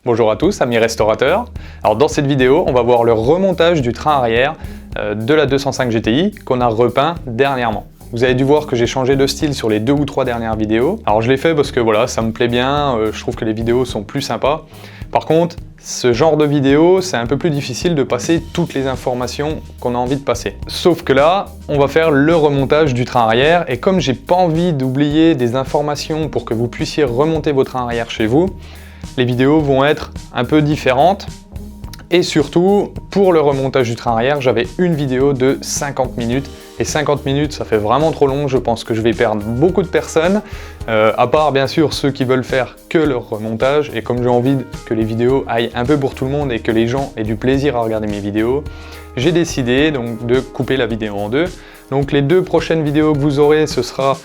Bonjour à tous, amis restaurateurs. Alors dans cette vidéo, on va voir le remontage du train arrière de la 205 GTI qu'on a repeint dernièrement. Vous avez dû voir que j'ai changé de style sur les 2 ou 3 dernières vidéos. Alors je l'ai fait parce que voilà, ça me plaît bien, je trouve que les vidéos sont plus sympas. Par contre, ce genre de vidéo, c'est un peu plus difficile de passer toutes les informations qu'on a envie de passer. Sauf que là, on va faire le remontage du train arrière et comme j'ai pas envie d'oublier des informations pour que vous puissiez remonter vos trains arrière chez vous, les vidéos vont être un peu différentes. Et surtout, pour le remontage du train arrière, j'avais une vidéo de 50 minutes. Et 50 minutes, ça fait vraiment trop long. Je pense que je vais perdre beaucoup de personnes. À part, bien sûr, ceux qui veulent faire que le remontage. Et comme j'ai envie que les vidéos aillent un peu pour tout le monde et que les gens aient du plaisir à regarder mes vidéos, j'ai décidé donc de couper la vidéo en deux. Donc les 2 prochaines vidéos que vous aurez, ce sera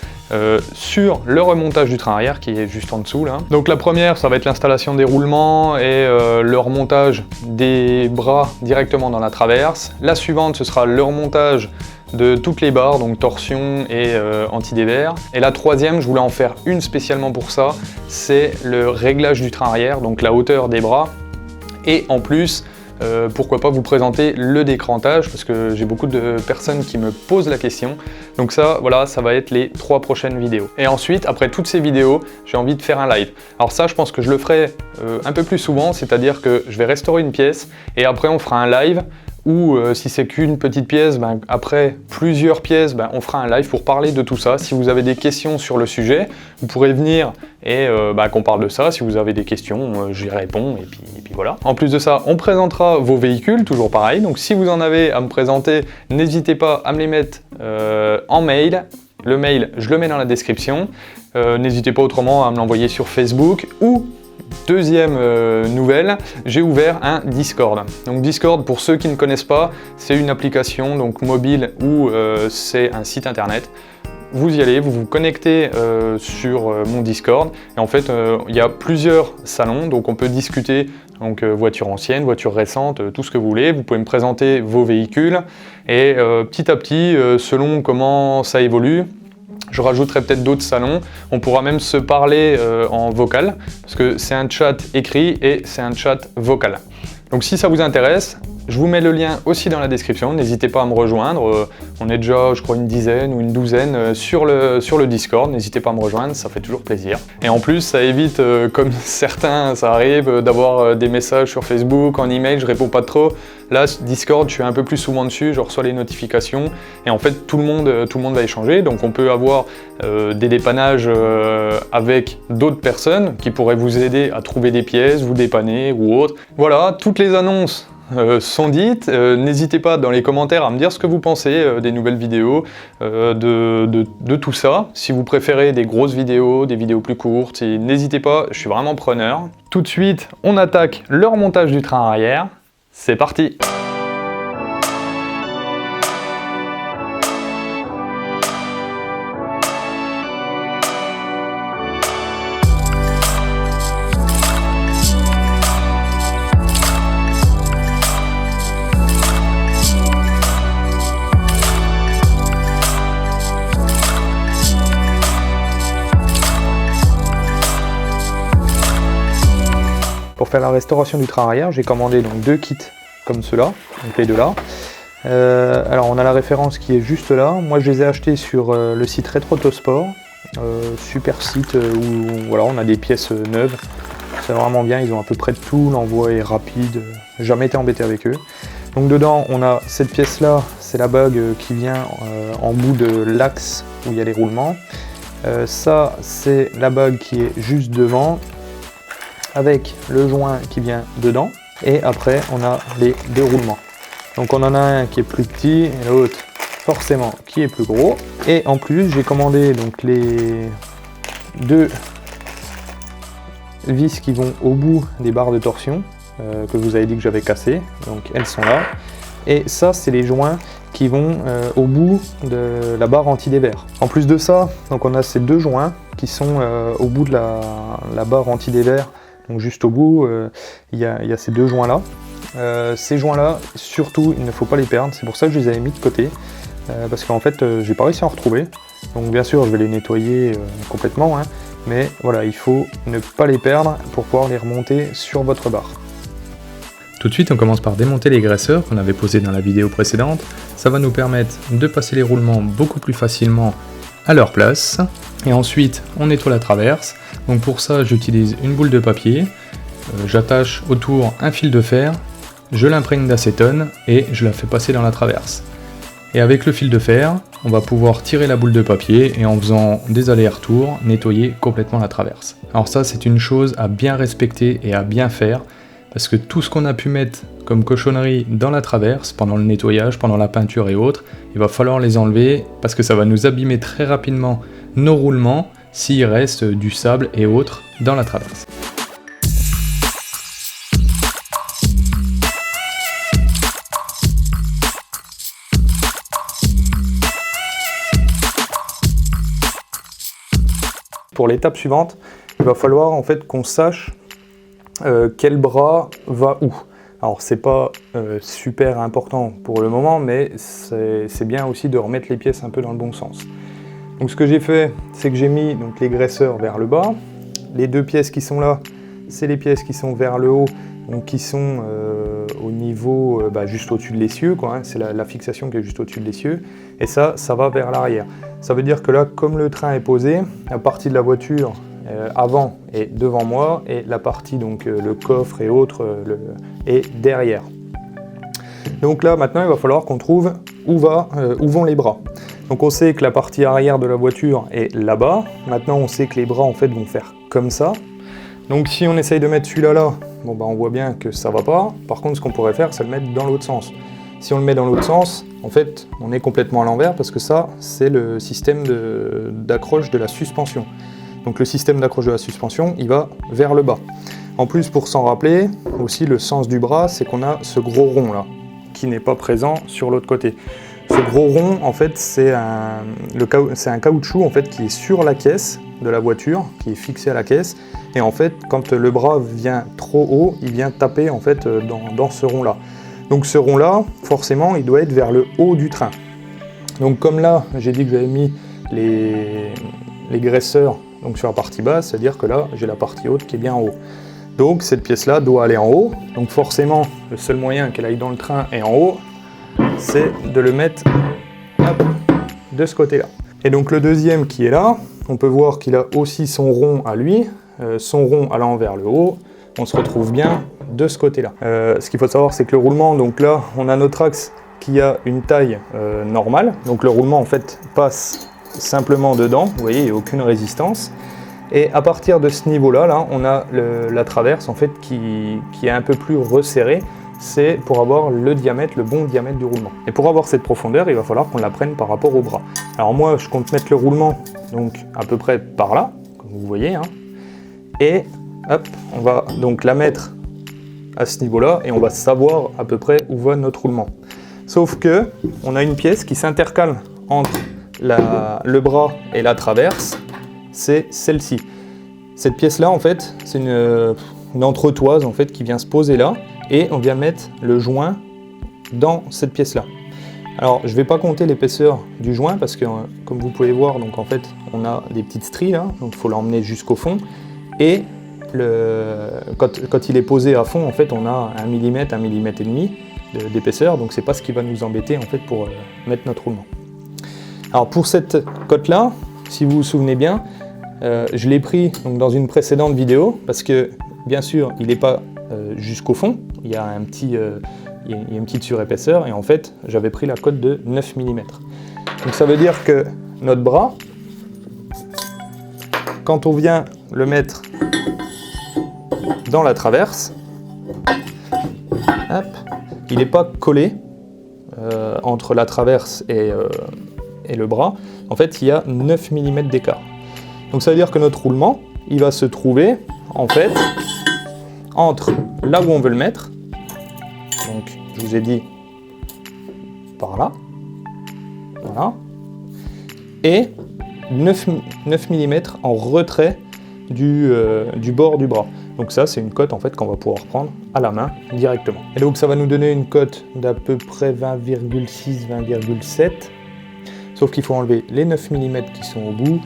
sur le remontage du train arrière qui est juste en dessous là. Donc la première, ça va être l'installation des roulements et le remontage des bras directement dans la traverse. La suivante, ce sera le remontage de toutes les barres, donc torsion et anti-dévers. Et la troisième, je voulais en faire une spécialement pour ça, c'est le réglage du train arrière, donc la hauteur des bras. Et en plus, pourquoi pas vous présenter le décrantage parce que j'ai beaucoup de personnes qui me posent la question. Donc ça, voilà, ça va être les 3 prochaines vidéos. Et ensuite, après toutes ces vidéos, j'ai envie de faire un live. Alors ça, je pense que je le ferai un peu plus souvent, c'est-à-dire que je vais restaurer une pièce et après on fera un live ou si c'est qu'une petite pièce, après plusieurs pièces, on fera un live pour parler de tout ça. Si vous avez des questions sur le sujet, vous pourrez venir et qu'on parle de ça. Si vous avez des questions, j'y réponds et puis voilà. En plus de ça, on présentera vos véhicules, toujours pareil. Donc si vous en avez à me présenter, n'hésitez pas à me les mettre en mail. Le mail, je le mets dans la description. N'hésitez pas autrement à me l'envoyer sur Facebook ou... Deuxième nouvelle, j'ai ouvert un Discord. Donc Discord, pour ceux qui ne connaissent pas, c'est une application donc mobile ou c'est un site internet. Vous y allez, vous vous connectez sur mon Discord et en fait il y a plusieurs salons, donc on peut discuter donc voitures anciennes, voitures récentes, tout ce que vous voulez. Vous pouvez me présenter vos véhicules et petit à petit, selon comment ça évolue, je rajouterai peut-être d'autres salons, on pourra même se parler en vocal, parce que c'est un chat écrit et c'est un chat vocal. Donc si ça vous intéresse, je vous mets le lien aussi dans la description, n'hésitez pas à me rejoindre, on est déjà je crois une dizaine ou une douzaine sur le Discord, n'hésitez pas à me rejoindre, ça fait toujours plaisir. Et en plus ça évite, comme certains ça arrive, d'avoir des messages sur Facebook, en email, je réponds pas trop. Là Discord je suis un peu plus souvent dessus, je reçois les notifications et en fait tout le monde va échanger, donc on peut avoir des dépannages avec d'autres personnes qui pourraient vous aider à trouver des pièces, vous dépanner ou autre. Voilà, toutes les annonces sont dites. N'hésitez pas dans les commentaires à me dire ce que vous pensez des nouvelles vidéos, de tout ça. Si vous préférez des grosses vidéos, des vidéos plus courtes, n'hésitez pas, je suis vraiment preneur. Tout de suite, on attaque le remontage du train arrière. C'est parti! Pour faire la restauration du train arrière, j'ai commandé donc 2 kits comme ceux-là, donc les 2 là. Alors on a la référence qui est juste là. Moi je les ai achetés sur le site Rétro-Autosport, super site où voilà, on a des pièces neuves. C'est vraiment bien, ils ont à peu près de tout, l'envoi est rapide, j'ai jamais été embêté avec eux. Donc dedans on a cette pièce là, c'est la bague qui vient en bout de l'axe où il y a les roulements. Ça c'est la bague qui est juste devant, avec le joint qui vient dedans, et après on a les 2 roulements. Donc on en a un qui est plus petit et l'autre forcément qui est plus gros. Et en plus j'ai commandé donc les 2 vis qui vont au bout des barres de torsion que je vous avais dit que j'avais cassées, donc elles sont là. Et ça c'est les joints qui vont au bout de la barre anti-dévers. En plus de ça, donc on a ces 2 joints qui sont au bout de la barre anti-dévers. Donc juste au bout, il y a ces 2 joints là. Ces joints là, surtout, il ne faut pas les perdre. C'est pour ça que je les avais mis de côté. Parce qu'en fait, j'ai pas réussi à en retrouver. Donc bien sûr, je vais les nettoyer complètement. Hein. mais voilà, il faut ne pas les perdre pour pouvoir les remonter sur votre barre. Tout de suite, on commence par démonter les graisseurs qu'on avait posés dans la vidéo précédente. Ça va nous permettre de passer les roulements beaucoup plus facilement à leur place. Et ensuite, on nettoie la traverse. Donc pour ça, j'utilise une boule de papier. J'attache autour un fil de fer, je l'imprègne d'acétone et je la fais passer dans la traverse. Et avec le fil de fer, on va pouvoir tirer la boule de papier et en faisant des allers-retours, nettoyer complètement la traverse. Alors ça, c'est une chose à bien respecter et à bien faire, parce que tout ce qu'on a pu mettre comme cochonnerie dans la traverse, pendant le nettoyage, pendant la peinture et autres, il va falloir les enlever, parce que ça va nous abîmer très rapidement nos roulements, s'il reste du sable et autres dans la traverse. Pour l'étape suivante, il va falloir en fait qu'on sache quel bras va où. Alors c'est pas super important pour le moment, mais c'est bien aussi de remettre les pièces un peu dans le bon sens. Donc ce que j'ai fait, c'est que j'ai mis donc, les graisseurs vers le bas. Les deux pièces qui sont là, c'est les pièces qui sont vers le haut, donc qui sont au niveau juste au-dessus de l'essieu, quoi, hein, c'est la fixation qui est juste au-dessus de l'essieu, et ça va vers l'arrière. Ça veut dire que là, comme le train est posé, la partie de la voiture avant est devant moi, et la partie, donc le coffre et autres, est derrière. Donc là, maintenant, il va falloir qu'on trouve où vont les bras. Donc on sait que la partie arrière de la voiture est là-bas. Maintenant, on sait que les bras, en fait, vont faire comme ça. Donc si on essaye de mettre celui-là là, bon, on voit bien que ça va pas. Par contre, ce qu'on pourrait faire, c'est le mettre dans l'autre sens. Si on le met dans l'autre sens, en fait, on est complètement à l'envers parce que ça, c'est le système d'accroche de la suspension. Donc le système d'accroche de la suspension, il va vers le bas. En plus, pour s'en rappeler, aussi le sens du bras, c'est qu'on a ce gros rond là, qui n'est pas présent sur l'autre côté. Ce gros rond, en fait, c'est un caoutchouc en fait, qui est sur la caisse de la voiture, qui est fixé à la caisse. Et en fait, quand le bras vient trop haut, il vient taper en fait, dans ce rond-là. Donc ce rond-là, forcément, il doit être vers le haut du train. Donc comme là, j'ai dit que j'avais mis les graisseurs donc, sur la partie basse, c'est-à-dire que là, j'ai la partie haute qui est bien en haut. Donc cette pièce-là doit aller en haut. Donc forcément, le seul moyen qu'elle aille dans le train et en haut, c'est de le mettre de ce côté-là. Et donc le deuxième qui est là, on peut voir qu'il a aussi son rond à lui, son rond allant vers le haut. On se retrouve bien de ce côté-là. Ce qu'il faut savoir, c'est que le roulement, donc là, on a notre axe qui a une taille normale. Donc le roulement, en fait, passe simplement dedans. Vous voyez, il n'y a aucune résistance. Et à partir de ce niveau-là, là, on a la traverse, en fait, qui est un peu plus resserrée. C'est pour avoir le bon diamètre du roulement. Et pour avoir cette profondeur, il va falloir qu'on la prenne par rapport au bras. Alors moi, je compte mettre le roulement donc à peu près par là, comme vous voyez. Hein. Et hop, on va donc la mettre à ce niveau-là et on va savoir à peu près où va notre roulement. Sauf que on a une pièce qui s'intercale entre le bras et la traverse, c'est celle-ci. Cette pièce-là, en fait, c'est une entretoise en fait, qui vient se poser là et on vient mettre le joint dans cette pièce-là. Alors, je ne vais pas compter l'épaisseur du joint parce que, comme vous pouvez voir, donc, en fait, on a des petites stries là, donc il faut l'emmener jusqu'au fond. Et quand il est posé à fond, en fait, on a 1 mm, 1 mm et demi d'épaisseur, donc c'est pas ce qui va nous embêter en fait pour mettre notre roulement. Alors pour cette cote-là, si vous vous souvenez bien, je l'ai pris donc, dans une précédente vidéo parce que bien sûr, il n'est pas jusqu'au fond, il y a une petite surépaisseur et en fait, j'avais pris la cote de 9 mm. Donc ça veut dire que notre bras, quand on vient le mettre dans la traverse, hop, il n'est pas collé entre la traverse et le bras. En fait, il y a 9 mm d'écart. Donc ça veut dire que notre roulement, il va se trouver en fait entre là où on veut le mettre, donc je vous ai dit par là, voilà, et 9 mm en retrait du bord du bras. Donc ça, c'est une cote en fait qu'on va pouvoir prendre à la main directement. Et donc ça va nous donner une cote d'à peu près 20,6, 20,7. Sauf qu'il faut enlever les 9 mm qui sont au bout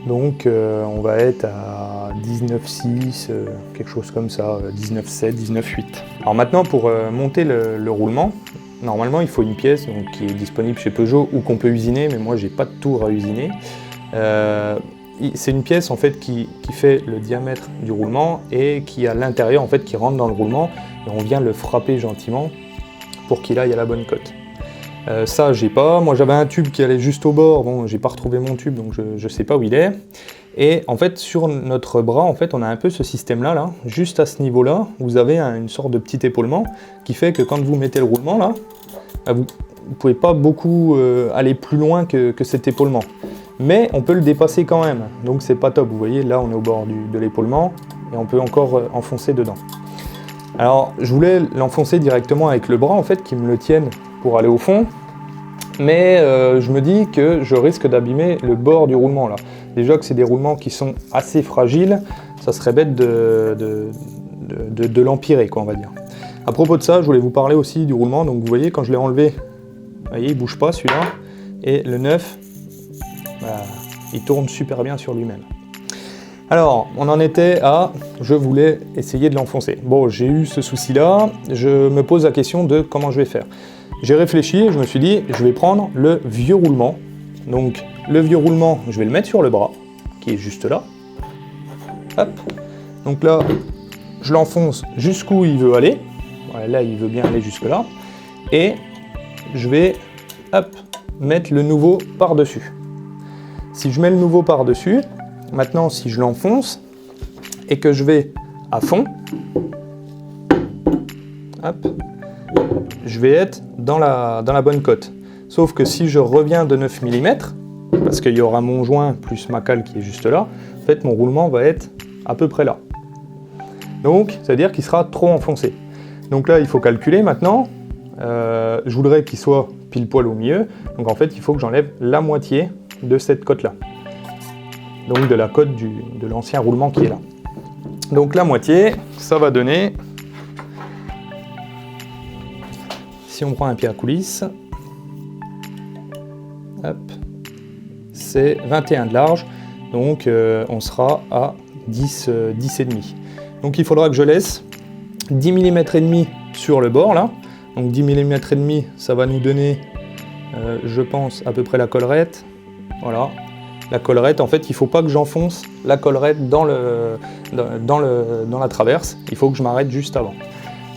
Donc on va être à 19,6, quelque chose comme ça, 19,7, 19,8. Alors maintenant pour monter le roulement, normalement il faut une pièce donc, qui est disponible chez Peugeot ou qu'on peut usiner, mais moi j'ai pas de tour à usiner. C'est une pièce en fait qui fait le diamètre du roulement et qui à l'intérieur en fait qui rentre dans le roulement et on vient le frapper gentiment pour qu'il aille à la bonne cote. Ça j'ai pas, moi j'avais un tube qui allait juste au bord, bon j'ai pas retrouvé mon tube donc je sais pas où il est. Et en fait sur notre bras en fait on a un peu ce système là, juste à ce niveau là, vous avez une sorte de petit épaulement qui fait que quand vous mettez le roulement là, vous pouvez pas beaucoup aller plus loin que cet épaulement. Mais on peut le dépasser quand même, donc c'est pas top, vous voyez là on est au bord de l'épaulement et on peut encore enfoncer dedans. Alors je voulais l'enfoncer directement avec le bras en fait qui me le tienne pour aller au fond, mais je me dis que je risque d'abîmer le bord du roulement là. Déjà que c'est des roulements qui sont assez fragiles, ça serait bête de l'empirer quoi on va dire. À propos de ça, je voulais vous parler aussi du roulement, donc vous voyez quand je l'ai enlevé, vous voyez il bouge pas celui-là, et le neuf, il tourne super bien sur lui-même. Alors, on en était à, je voulais essayer de l'enfoncer. Bon, j'ai eu ce souci-là, je me pose la question de comment je vais faire. J'ai réfléchi et je me suis dit, je vais prendre le vieux roulement. Donc, le vieux roulement, je vais le mettre sur le bras, qui est juste là. Hop. Donc là, je l'enfonce jusqu'où il veut aller. Voilà, là, il veut bien aller jusque là. Et je vais, hop, mettre le nouveau par-dessus. Si je mets le nouveau par-dessus, maintenant si je l'enfonce et que je vais à fond, hop, je vais être dans la bonne cote. Sauf que si je reviens de 9 mm, parce qu'il y aura mon joint plus ma cale qui est juste là, en fait mon roulement va être à peu près là. Donc ça veut dire qu'il sera trop enfoncé. Donc là il faut calculer maintenant, je voudrais qu'il soit pile poil au milieu, donc en fait il faut que j'enlève la moitié de cette cote là, donc de la cote de l'ancien roulement qui est là. Donc la moitié, ça va donner, si on prend un pied à coulisse, hop, c'est 21 de large, donc on sera à 10,5. Donc il faudra que je laisse 10 mm et demi sur le bord là, donc 10 mm et demi, ça va nous donner, je pense, à peu près la collerette. Voilà, la collerette, en fait, il ne faut pas que j'enfonce la collerette dans la traverse, il faut que je m'arrête juste avant.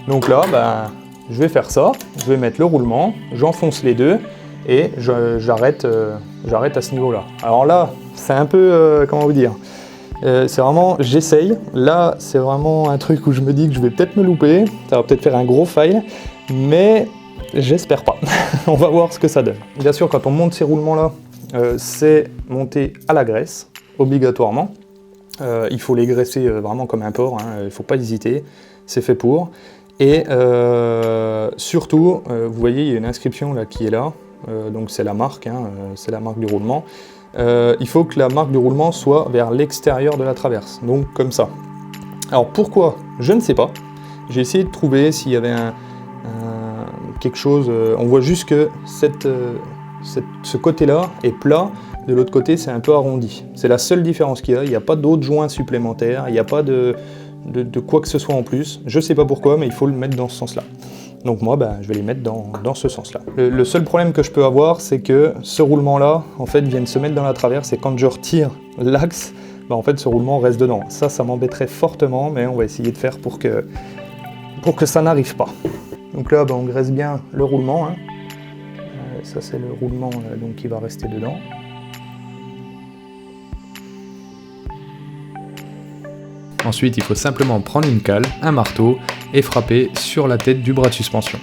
Donc là, je vais faire ça, je vais mettre le roulement, j'enfonce les deux et j'arrête à ce niveau-là. Alors là, c'est un peu, comment vous dire, c'est vraiment, j'essaye. Là, c'est vraiment un truc où je me dis que je vais peut-être me louper, ça va peut-être faire un gros fail, mais j'espère pas. On va voir ce que ça donne. Bien sûr, quand on monte ces roulements-là, c'est monté à la graisse, obligatoirement. Il faut les graisser vraiment comme un porc, il ne faut pas hésiter, c'est fait pour. Et surtout, vous voyez, il y a une inscription là, qui est là, donc c'est la marque, c'est la marque du roulement. Il faut que la marque du roulement soit vers l'extérieur de la traverse, donc comme ça. Alors pourquoi? Je ne sais pas. J'ai essayé de trouver s'il y avait quelque chose, on voit juste que ce côté-là est plat, de l'autre côté c'est un peu arrondi. C'est la seule différence qu'il y a, il n'y a pas d'autres joints supplémentaires, il n'y a pas de quoi que ce soit en plus. Je ne sais pas pourquoi, mais il faut le mettre dans ce sens-là. Donc moi, je vais les mettre dans ce sens-là. Le seul problème que je peux avoir, c'est que ce roulement-là, en fait, vient de se mettre dans la traverse, et quand je retire l'axe, en fait, ce roulement reste dedans. Ça m'embêterait fortement, mais on va essayer de faire pour que ça n'arrive pas. Donc là, on graisse bien le roulement, ça c'est le roulement donc, qui va rester dedans. Ensuite, il faut simplement prendre une cale, un marteau et frapper sur la tête du bras de suspension.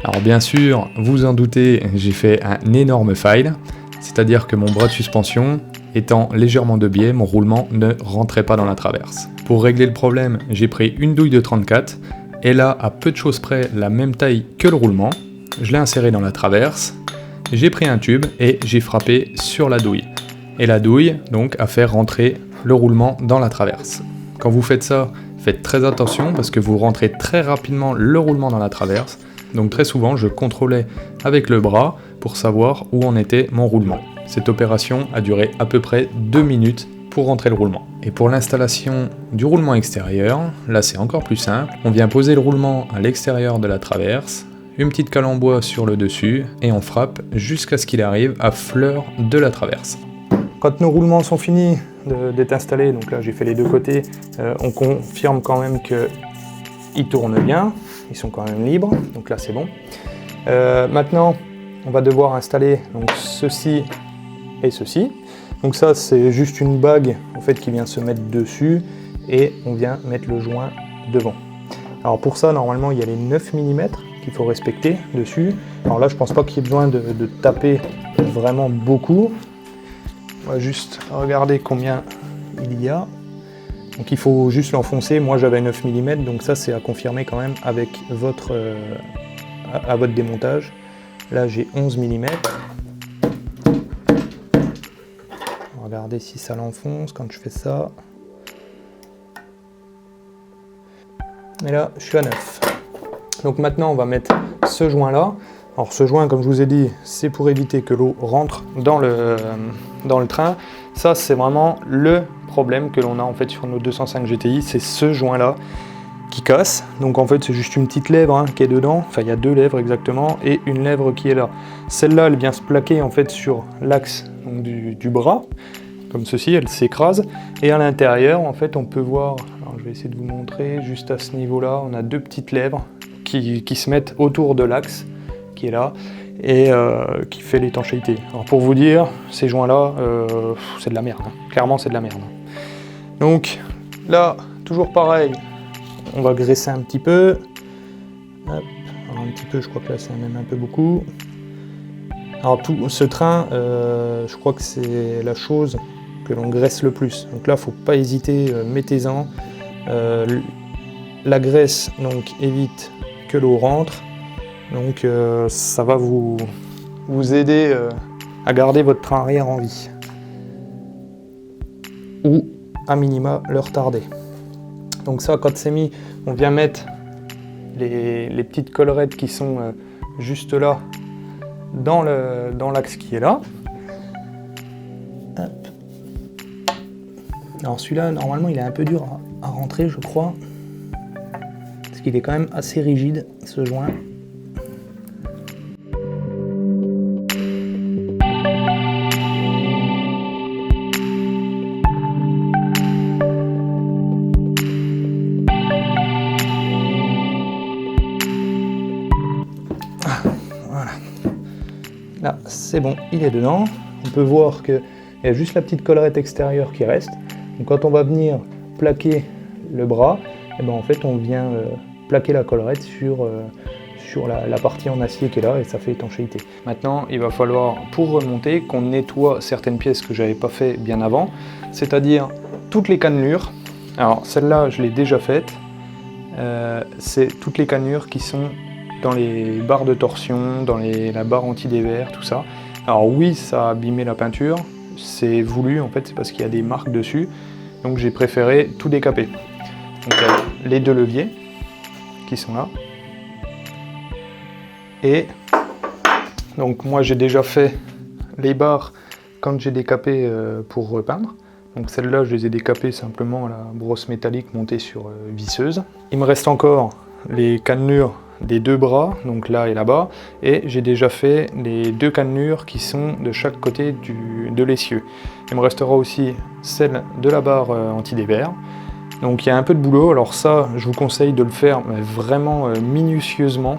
Alors bien sûr, vous en doutez, j'ai fait un énorme fail, c'est-à-dire que mon bras de suspension étant légèrement de biais, mon roulement ne rentrait pas dans la traverse. Pour régler le problème, j'ai pris une douille de 34, elle a à peu de choses près la même taille que le roulement, je l'ai inséré dans la traverse, j'ai pris un tube et j'ai frappé sur la douille. Et la douille, donc, a fait rentrer le roulement dans la traverse. Quand vous faites ça, faites très attention parce que vous rentrez très rapidement le roulement dans la traverse. Donc très souvent, je contrôlais avec le bras pour savoir où en était mon roulement. Cette opération a duré à peu près 2 minutes pour rentrer le roulement. Et pour l'installation du roulement extérieur, là c'est encore plus simple. On vient poser le roulement à l'extérieur de la traverse, une petite cale en bois sur le dessus, et on frappe jusqu'à ce qu'il arrive à fleur de la traverse. Quand nos roulements sont finis d'être installés, donc là j'ai fait les deux côtés, on confirme quand même qu'ils tournent bien, ils sont quand même libres, donc là c'est bon. Maintenant, on va devoir installer donc, ceci et ceci. Donc ça c'est juste une bague en fait, qui vient se mettre dessus et on vient mettre le joint devant. Alors pour ça, normalement, il y a les 9 mm qu'il faut respecter dessus. Alors là, je pense pas qu'il y ait besoin de taper vraiment beaucoup. On va juste regarder combien il y a. Donc il faut juste l'enfoncer. Moi, j'avais 9 mm, donc ça, c'est à confirmer quand même avec votre démontage. Là, j'ai 11 mm. Regardez si ça l'enfonce quand je fais ça. Et là, je suis à 9. Donc maintenant, on va mettre ce joint-là. Alors ce joint, comme je vous ai dit, c'est pour éviter que l'eau rentre dans le train. Ça, c'est vraiment le problème que l'on a en fait sur nos 205 GTI, c'est ce joint-là qui casse. Donc en fait, c'est juste une petite lèvre qui est dedans. Enfin, il y a deux lèvres exactement et une lèvre qui est là. Celle-là, elle vient se plaquer en fait sur l'axe du bras. Comme ceci, elle s'écrase. Et à l'intérieur, en fait, on peut voir, alors je vais essayer de vous montrer, juste à ce niveau-là, on a deux petites lèvres qui se mettent autour de l'axe, qui est là, et qui fait l'étanchéité. Alors pour vous dire, ces joints-là, c'est de la merde. Clairement, c'est de la merde. Donc là, toujours pareil, on va graisser un petit peu. Hop. Alors, un petit peu, je crois que là, c'est même un peu beaucoup. Alors tout ce train, je crois que c'est la chose que l'on graisse le plus. Donc là, faut pas hésiter, mettez-en. La graisse donc évite que l'eau rentre. Donc ça va vous aider à garder votre train arrière en vie. Ou à minima le retarder. Donc ça, quand c'est mis, on vient mettre les petites collerettes qui sont juste là dans l'axe qui est là. Hop. Alors celui-là, normalement, il est un peu dur à rentrer, je crois. Parce qu'il est quand même assez rigide, ce joint. Voilà. Là, c'est bon, il est dedans. On peut voir qu'il y a juste la petite collerette extérieure qui reste. Donc quand on va venir plaquer le bras, et ben en fait on vient plaquer la collerette sur la partie en acier qui est là et ça fait étanchéité. Maintenant, il va falloir, pour remonter, qu'on nettoie certaines pièces que j'avais pas fait bien avant, c'est-à-dire toutes les cannelures. Alors celle-là, je l'ai déjà faite. C'est toutes les cannelures qui sont dans les barres de torsion, dans la barre anti-dévers, tout ça. Alors oui, ça a abîmé la peinture, c'est voulu en fait, c'est parce qu'il y a des marques dessus, donc j'ai préféré tout décaper. Donc il y a les deux leviers qui sont là. Et donc moi j'ai déjà fait les barres quand j'ai décapé pour repeindre. Donc celles-là je les ai décapées simplement à la brosse métallique montée sur visseuse. Il me reste encore les cannelures des deux bras, donc là et là-bas, et j'ai déjà fait les deux cannelures qui sont de chaque côté de l'essieu. Il me restera aussi celle de la barre anti-dévers. Donc il y a un peu de boulot, alors ça je vous conseille de le faire mais vraiment minutieusement,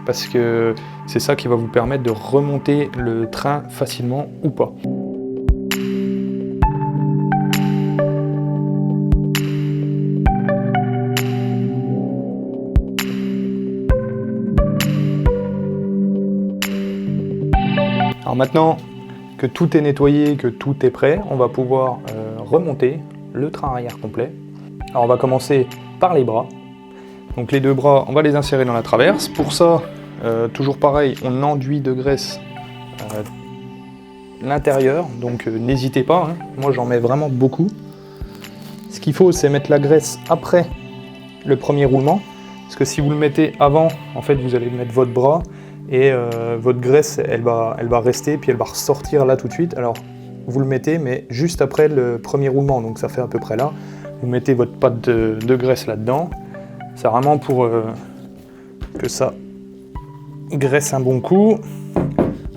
parce que c'est ça qui va vous permettre de remonter le train facilement ou pas. Alors maintenant que tout est nettoyé, que tout est prêt, on va pouvoir remonter le train arrière complet. Alors on va commencer par les bras. Donc les deux bras, on va les insérer dans la traverse. Pour ça, toujours pareil, on enduit de graisse l'intérieur, donc n'hésitez pas, moi j'en mets vraiment beaucoup. Ce qu'il faut, c'est mettre la graisse après le premier roulement, parce que si vous le mettez avant, en fait vous allez mettre votre bras, et votre graisse elle va rester, puis elle va ressortir là tout de suite. Alors vous le mettez, mais juste après le premier roulement, donc ça fait à peu près là. Vous mettez votre pâte de graisse là-dedans. C'est vraiment pour que ça graisse un bon coup.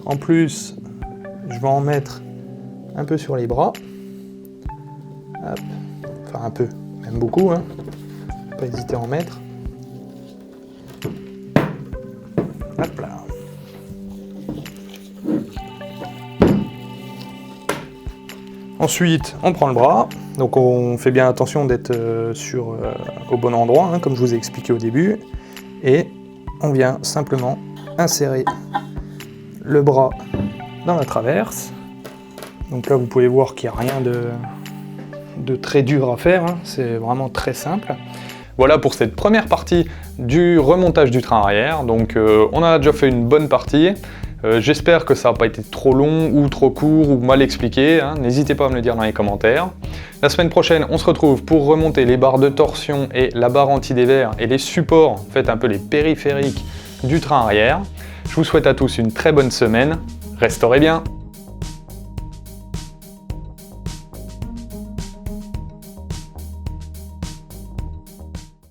En plus, je vais en mettre un peu sur les bras. Hop. Enfin un peu, même beaucoup, hein. Pas hésiter à en mettre. Hop là. Ensuite, on prend le bras. Donc on fait bien attention d'être au bon endroit, hein, comme je vous ai expliqué au début. Et on vient simplement insérer le bras dans la traverse. Donc là, vous pouvez voir qu'il n'y a rien de très dur à faire, hein. C'est vraiment très simple. Voilà pour cette première partie du remontage du train arrière. Donc on a déjà fait une bonne partie. J'espère que ça n'a pas été trop long ou trop court ou mal expliqué, hein. N'hésitez pas à me le dire dans les commentaires. La semaine prochaine, on se retrouve pour remonter les barres de torsion et la barre anti-dévers et les supports, en fait un peu les périphériques du train arrière. Je vous souhaite à tous une très bonne semaine. Restaurez bien!